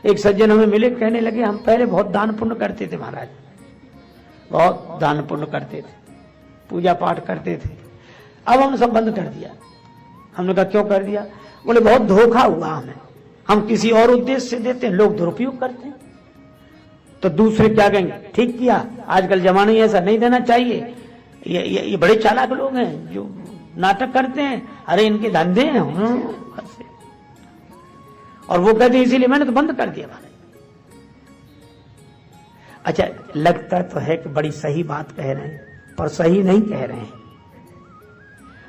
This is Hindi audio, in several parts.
एक सज्जन हमें मिले, कहने लगे हम पहले बहुत दान पुण्य करते थे महाराज, बहुत दान पुण्य करते थे, पूजा पाठ करते थे, अब हम सब बंद कर दिया। हमने कहा क्यों कर दिया? बोले बहुत धोखा हुआ हमें, हम किसी और उद्देश्य से देते हैं, लोग दुरुपयोग करते हैं। तो दूसरे क्या कहेंगे, ठीक किया, आजकल जमाना ही ऐसा, नहीं देना चाहिए। ये बड़े चालाक लोग हैं जो नाटक करते हैं, अरे इनके धंधे हैं। और वो कहते हैं इसीलिए मैंने तो बंद कर दिया महाराज। अच्छा, लगता तो है कि बड़ी सही बात कह रहे हैं, पर सही नहीं कह रहे हैं।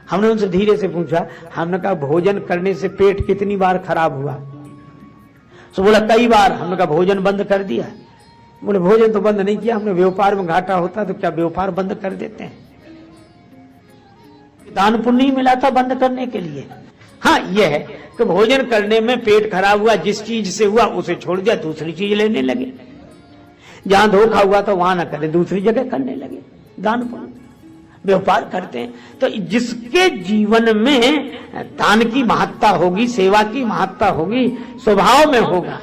हमने उनसे धीरे से पूछा, हमने कहा भोजन करने से पेट कितनी बार खराब हुआ? तो बोला कई बार। हमने कहा भोजन बंद कर दिया? बोले भोजन तो बंद नहीं किया हमने, व्यापार में घाटा होता तो क्या व्यापार बंद कर देते हैं? दान पुण्य ही मिला था बंद करने के लिए। हाँ, यह है कि भोजन करने में पेट खराब हुआ, जिस चीज से हुआ उसे छोड़ दिया, दूसरी चीज लेने लगे। जहां धोखा हुआ तो वहां ना करे, दूसरी जगह करने लगे। दान पुण्य व्यापार करते हैं। तो जिसके जीवन में दान की महत्ता होगी, सेवा की महत्ता होगी, स्वभाव में होगा।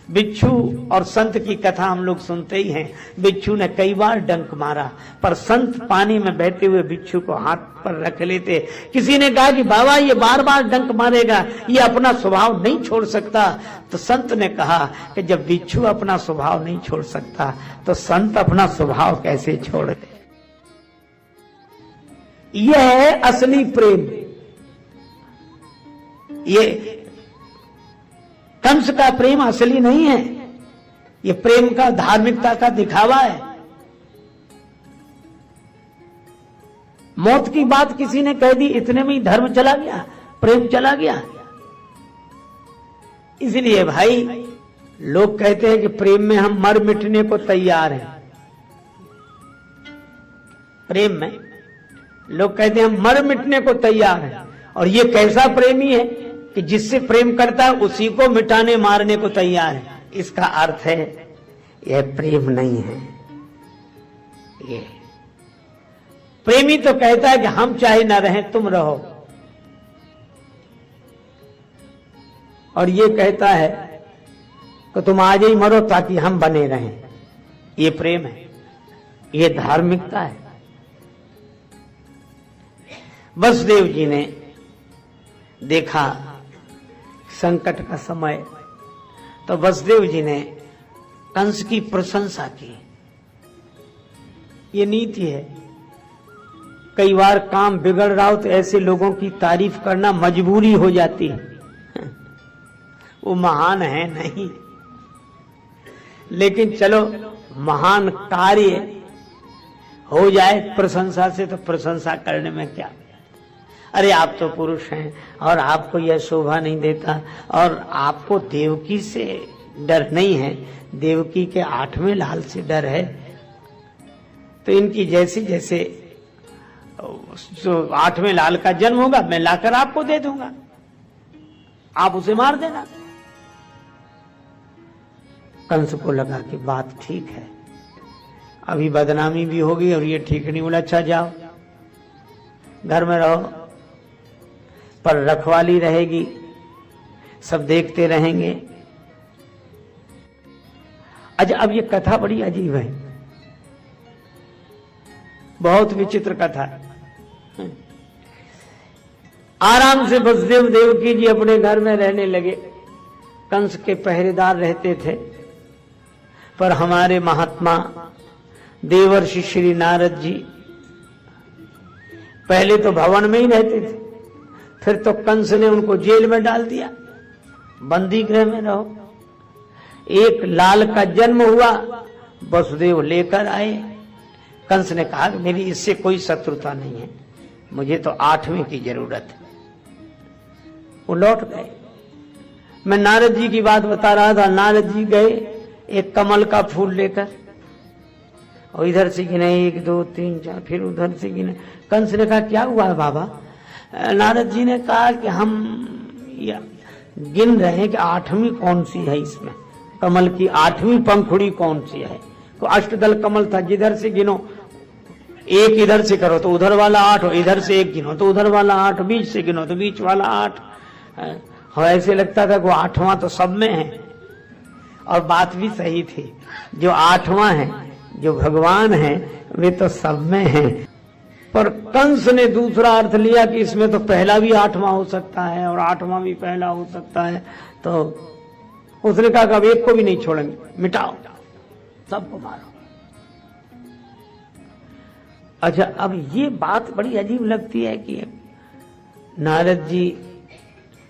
बिच्छू और संत की कथा हम लोग सुनते ही हैं। बिच्छू ने कई बार डंक मारा, पर संत पानी में बहते हुए बिच्छू को हाथ पर रख लेते। किसी ने कहा कि बाबा ये बार बार डंक मारेगा, ये अपना स्वभाव नहीं छोड़ सकता। तो संत ने कहा कि जब बिच्छू अपना स्वभाव नहीं छोड़ सकता तो संत अपना स्वभाव कैसे छोड़ दे? यह है असली प्रेम। ये कंस का प्रेम असली नहीं है, ये प्रेम का, धार्मिकता का दिखावा है। मौत की बात किसी ने कह दी, इतने में ही धर्म चला गया, प्रेम चला गया। इसलिए भाई लोग कहते हैं कि प्रेम में हम मर मिटने को तैयार हैं। प्रेम में लोग कहते हैं हम मर मिटने को तैयार हैं। और ये कैसा प्रेमी है कि जिससे प्रेम करता है उसी को मिटाने मारने को तैयार है। इसका अर्थ है यह प्रेम नहीं है। ये प्रेमी तो कहता है कि हम चाहे ना रहें तुम रहो, और ये कहता है कि तुम आज ही मरो ताकि हम बने रहें। ये प्रेम है, ये धार्मिकता है। वसुदेव जी ने देखा संकट का समय, तो वसुदेव जी ने कंस की प्रशंसा की। ये नीति है। कई बार काम बिगड़ रहा हो तो ऐसे लोगों की तारीफ करना मजबूरी हो जाती है। वो महान है नहीं, लेकिन चलो महान कार्य हो जाए प्रशंसा से, तो प्रशंसा करने में क्या? अरे आप तो पुरुष हैं और आपको यह शोभा नहीं देता, और आपको देवकी से डर नहीं है, देवकी के 8वें लाल से डर है। तो इनकी जैसे जैसे जो 8वें लाल का जन्म होगा मैं लाकर आपको दे दूंगा, आप उसे मार देना। कंस को लगा कि बात ठीक है, अभी बदनामी भी होगी और ये ठीक नहीं। बोला अच्छा जाओ घर में रहो, पर रखवाली रहेगी, सब देखते रहेंगे। अच्छा, अब ये कथा बड़ी अजीब है, बहुत विचित्र कथा। आराम से वसुदेव देवकी जी अपने घर में रहने लगे। कंस के पहरेदार रहते थे, पर हमारे महात्मा देवर्षि श्री नारद जी पहले तो भवन में ही रहते थे, फिर तो कंस ने उनको जेल में डाल दिया, बंदी गृह में रहो। एक लाल का जन्म हुआ, वसुदेव लेकर आए। कंस ने कहा कि मेरी इससे कोई शत्रुता नहीं है, मुझे तो 8वें की जरूरत है। वो लौट गए। मैं नारद जी की बात बता रहा था। नारद जी गए एक कमल का फूल लेकर, और इधर से गिने 1 2 3 4, फिर उधर से गिने। कंस ने कहा क्या हुआ है बाबा? नारद जी ने कहा कि हम गिन रहे हैं कि 8वीं कौन सी है, इसमें कमल की 8वीं पंखुड़ी कौन सी है। तो अष्टदल कमल था, जिधर से गिनो, एक इधर से करो तो उधर वाला 8, इधर से एक गिनो तो उधर वाला 8, बीच से गिनो तो बीच वाला 8, और ऐसे लगता था कि वो 8वां तो सब में है, और बात भी सही थी। जो 8वां है, जो भगवान है, वे तो सब में हैं। पर कंस ने दूसरा अर्थ लिया कि इसमें तो पहला भी 8वां हो सकता है और 8वां भी पहला हो सकता है। तो उसने कहा कि अब एक को भी नहीं छोड़ेंगे, मिटाओ, सबको मारो। अच्छा, अब ये बात बड़ी अजीब लगती है कि नारद जी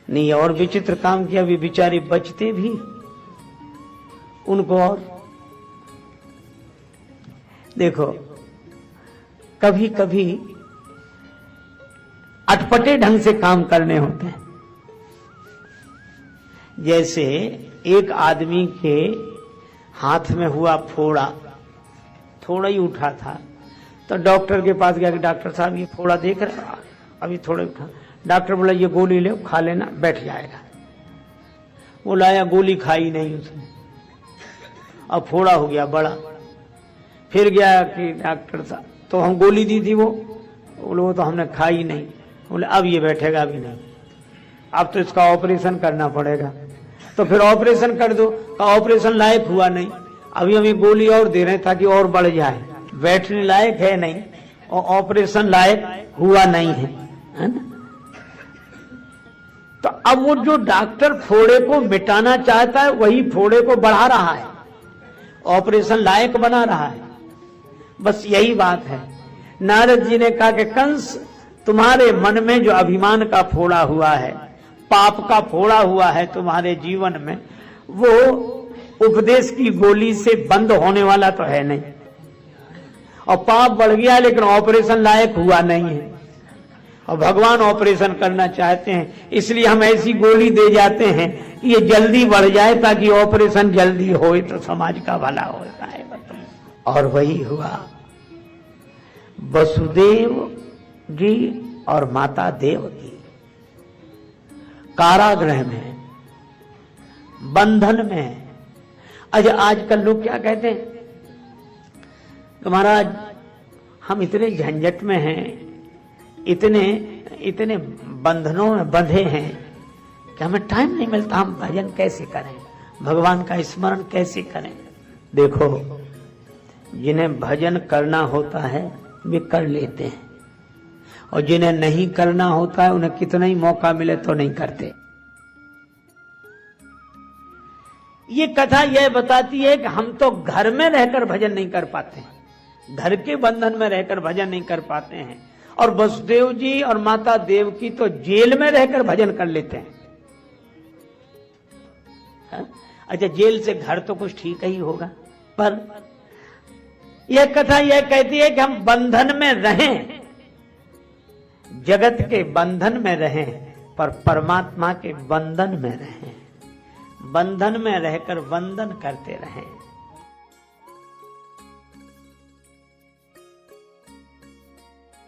ने और विचित्र काम किया, भी बेचारे बचते भी उनको। और देखो, कभी कभी अटपटे ढंग से काम करने होते हैं। जैसे एक आदमी के हाथ में हुआ फोड़ा, थोड़ा ही उठा था, तो डॉक्टर के पास गया कि डॉक्टर साहब ये फोड़ा देख रहे हैं, अभी थोड़ा उठा। डॉक्टर बोला ये गोली ले, खा लेना, बैठ जाएगा। वो लाया, गोली खाई नहीं उसने, अब फोड़ा हो गया बड़ा। फिर गया कि डॉक्टर साहब, तो हम गोली दी थी, वो बोले वो तो हमने खाई नहीं। बोले अब ये बैठेगा भी नहीं, अब तो इसका ऑपरेशन करना पड़ेगा। तो फिर ऑपरेशन कर दो, ऑपरेशन लायक हुआ नहीं, अभी हमें गोली और दे रहे हैं ताकि और बढ़ जाए, बैठने लायक है नहीं और ऑपरेशन लायक हुआ नहीं है ना। तो अब वो जो डॉक्टर फोड़े को मिटाना चाहता है, वही फोड़े को बढ़ा रहा है, ऑपरेशन लायक बना रहा है। बस यही बात है। नारद जी ने कहा कि कंस, तुम्हारे मन में जो अभिमान का फोड़ा हुआ है, पाप का फोड़ा हुआ है तुम्हारे जीवन में, वो उपदेश की गोली से बंद होने वाला तो है नहीं। और पाप बढ़ गया लेकिन ऑपरेशन लायक हुआ नहीं है, और भगवान ऑपरेशन करना चाहते हैं, इसलिए हम ऐसी गोली दे जाते हैं कि ये जल्दी बढ़ जाए ताकि ऑपरेशन जल्दी होए तो समाज का भला होता है। और वही हुआ। वसुदेव जी और माता देवकी कारागृह में, बंधन में। अच्छा, आजकल लोग क्या कहते हैं कि महाराज हम इतने झंझट में हैं, इतने बंधनों में बंधे हैं कि हमें टाइम नहीं मिलता, हम भजन कैसे करें, भगवान का स्मरण कैसे करें। देखो, जिन्हें भजन करना होता है वे कर लेते हैं, और जिन्हें नहीं करना होता है उन्हें कितना ही मौका मिले तो नहीं करते। ये कथा यह बताती है कि हम तो घर में रहकर भजन नहीं कर पाते हैं, घर के बंधन में रहकर भजन नहीं कर पाते हैं, और वसुदेव जी और माता देवकी तो जेल में रहकर भजन कर लेते हैं। अच्छा, जेल से घर तो कुछ ठीक ही होगा, पर यह कथा यह कहती है कि हम बंधन में रहें, जगत के बंधन में रहें, पर परमात्मा के बंधन में रहें, बंधन में रहकर वंदन करते रहें।